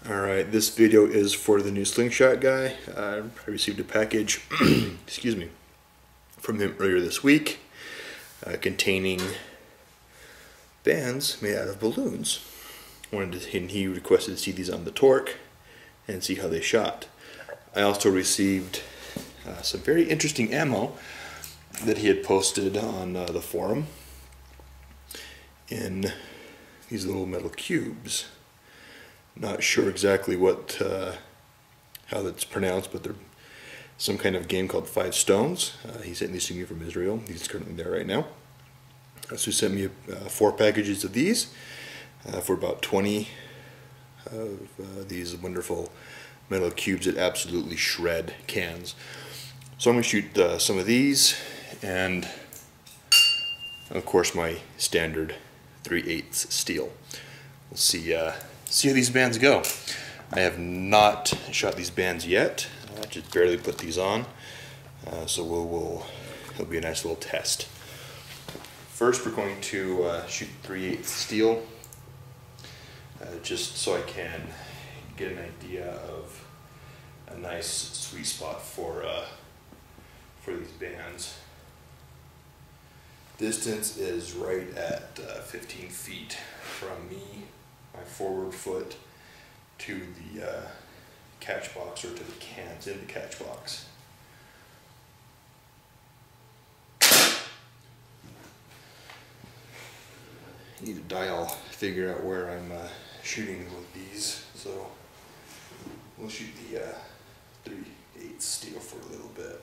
Alright, this video is for the new slingshot guy. I received a package excuse me, from him earlier this week containing bands made out of balloons. And he requested to see these on the torque and see how they shot. I also received some very interesting ammo that he had posted on the forum in these little metal cubes. Not sure exactly what how that's pronounced, but they're some kind of game called 5 Stones. He sent these to me from Israel. He's currently there right now. So he sent me 4 packages of these for about 20 of these wonderful metal cubes that absolutely shred cans. So I'm going to shoot some of these, and of course my standard 3/8 steel. We'll see how these bands go. I have not shot these bands yet. I just barely put these on, so it'll be a nice little test. First, we're going to shoot 3/8 steel, just so I can get an idea of a nice sweet spot for these bands. Distance is right at 15 feet from me, my forward foot, to the catch box, or to the cans in the catch box. I need to dial, figure out where I'm shooting with these, so we'll shoot the 3/8 steel for a little bit.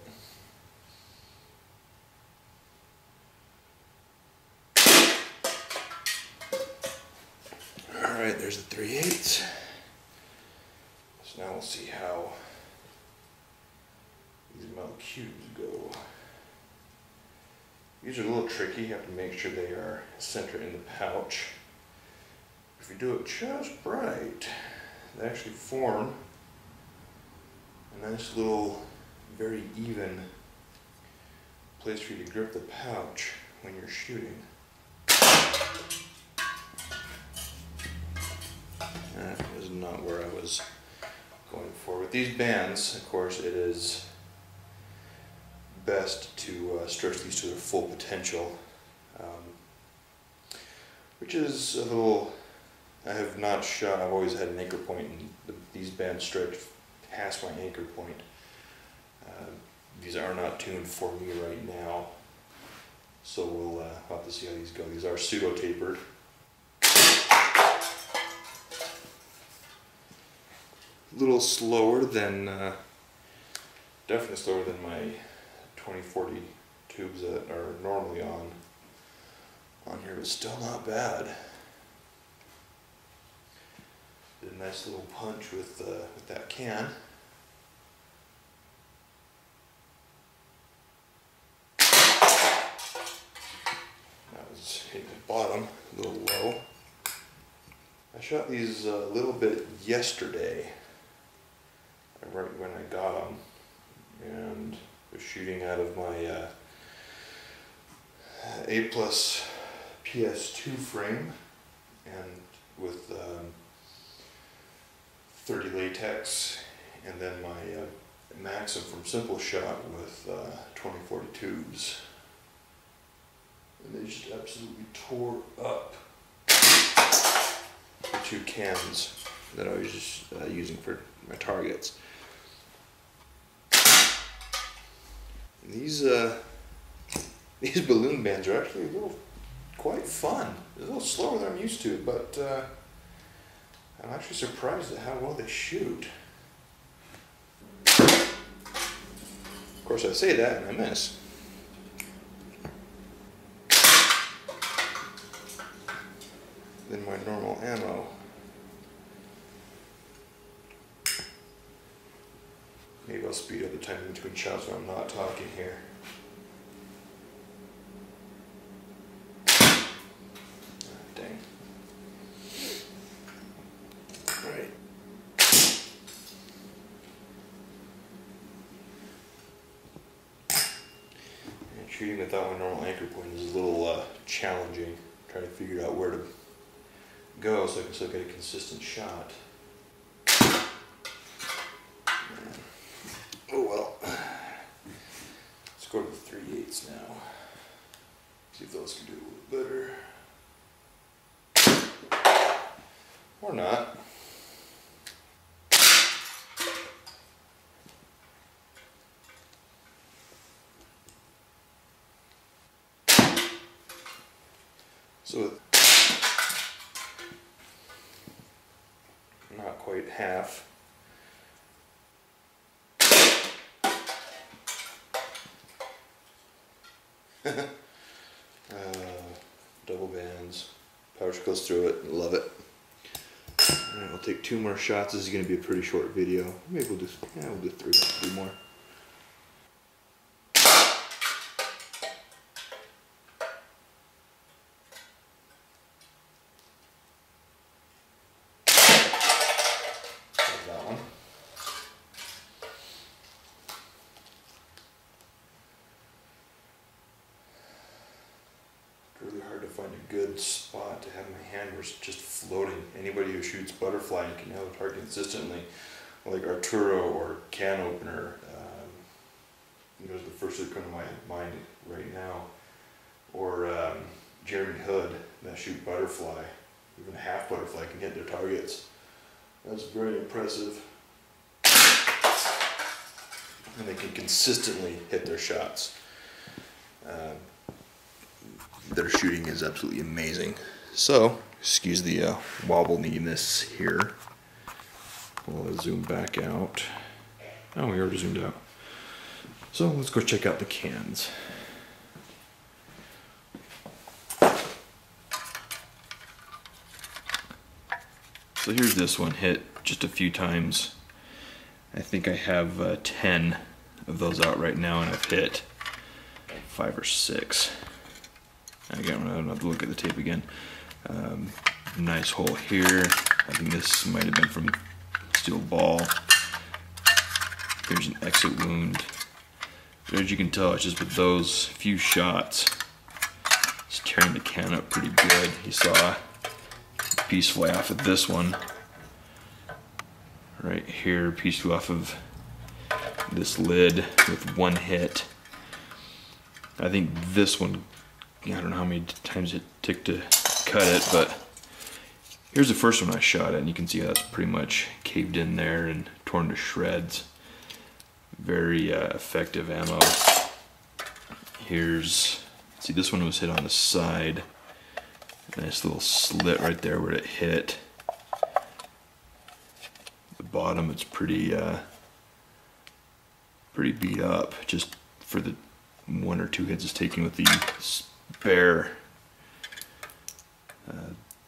Alright, there's the 3/8. So now we'll see how these metal cubes go. These are a little tricky. You have to make sure they are centered in the pouch. If you do it just right, they actually form a nice little, very even place for you to grip the pouch when you're shooting. That was not where I was going for. With these bands, of course, it is best to stretch these to their full potential, which is a little, I have not shot, I've always had an anchor point, and these bands stretch past my anchor point. These are not tuned for me right now, so we'll have to see how these go. These are pseudo-tapered. A little slower than, definitely slower than my 2040 tubes that are normally on here, but still not bad. Did a nice little punch with that can. That was hitting the bottom, a little low. I shot these a little bit yesterday, right when I got them, and was shooting out of my A+ PS2 frame, and with 30 latex, and then my Maxim from Simple Shot with 2040 tubes, and they just absolutely tore up the 2 cans that I was just using for my targets. These balloon bands are actually quite fun. They're a little slower than I'm used to, but I'm actually surprised at how well they shoot. Of course, I say that and I miss. Then my normal ammo. Maybe I'll speed up the time in between shots when I'm not talking here. Dang. Alright. And shooting without my normal anchor point is a little challenging. Trying to figure out where to go so I can still get a consistent shot. Oh well. Let's go to the 3/8 now. See if those can do a little better. Or not. So not quite half. Double bands. Pouch goes through it. Love it. Alright, we'll take 2 more shots. This is going to be a pretty short video. Maybe we'll do, we'll do 3 more. That one. Really hard to find a good spot to have my hand where it's just floating. Anybody who shoots butterfly and can held the target consistently, like Arturo or Can Opener, those are the first that come to my mind right now, or Jeremy Hood that shoot butterfly, even a half butterfly can hit their targets. That's very impressive. And they can consistently hit their shots. Their shooting is absolutely amazing. So, excuse the wobbliness here. We'll zoom back out. Oh, we already zoomed out. So let's go check out the cans. So here's this one, hit just a few times. I think I have 10 of those out right now, and I've hit 5 or 6. Again, I don't have to look at the tape again. Nice hole here. I think this might have been from steel ball. Here's an exit wound. But as you can tell, it's just with those few shots, it's tearing the can up pretty good. You saw a piece fly off of this one. Right here, a piece flew off of this lid with 1 hit. I think this one, I don't know how many times it took to cut it, but here's the first one I shot at, and you can see how that's pretty much caved in there and torn to shreds. Very effective ammo. Here's, see, this one was hit on the side. Nice little slit right there where it hit. The bottom, it's pretty beat up, just for the 1 or 2 hits it's taken with the spare,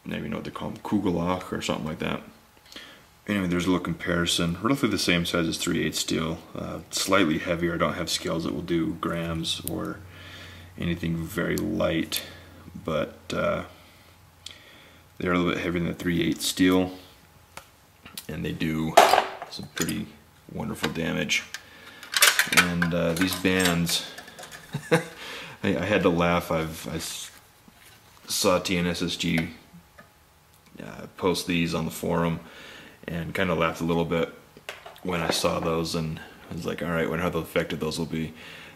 maybe you know what they call them, Kugelloch or something like that. Anyway, there's a little comparison. Roughly the same size as 3/8 steel, slightly heavier. I don't have scales that will do grams or anything very light, but they're a little bit heavier than the 3/8 steel, and they do some pretty wonderful damage. And these bands, I had to laugh. I saw TNSSG post these on the forum and kind of laughed a little bit when I saw those, and I was like, alright, I wonder how effective those will be.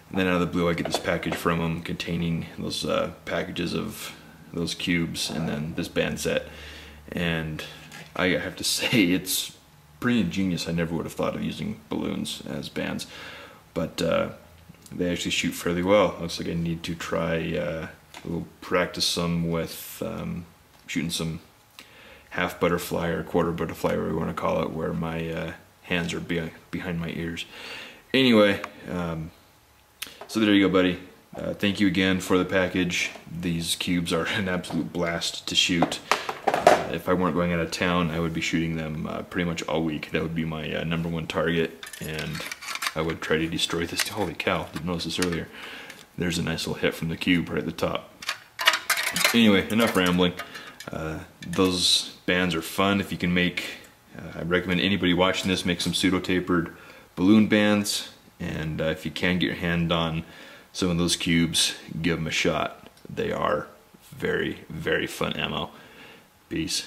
And then out of the blue I get this package from them containing those packages of those cubes and then this band set, and I have to say it's pretty ingenious. I never would have thought of using balloons as bands, but they actually shoot fairly well. Looks like I need to try, we'll practice some with shooting some half butterfly or quarter butterfly, whatever you want to call it, where my hands are behind my ears. Anyway, so there you go, buddy. Thank you again for the package. These cubes are an absolute blast to shoot. If I weren't going out of town, I would be shooting them pretty much all week. That would be my #1 target, and I would try to destroy this. Holy cow, didn't notice this earlier. There's a nice little hit from the cube right at the top. Anyway, enough rambling. Those bands are fun. If you can make, I recommend anybody watching this make some pseudo-tapered balloon bands, and if you can get your hand on some of those cubes, give them a shot. They are very, very fun ammo. Peace.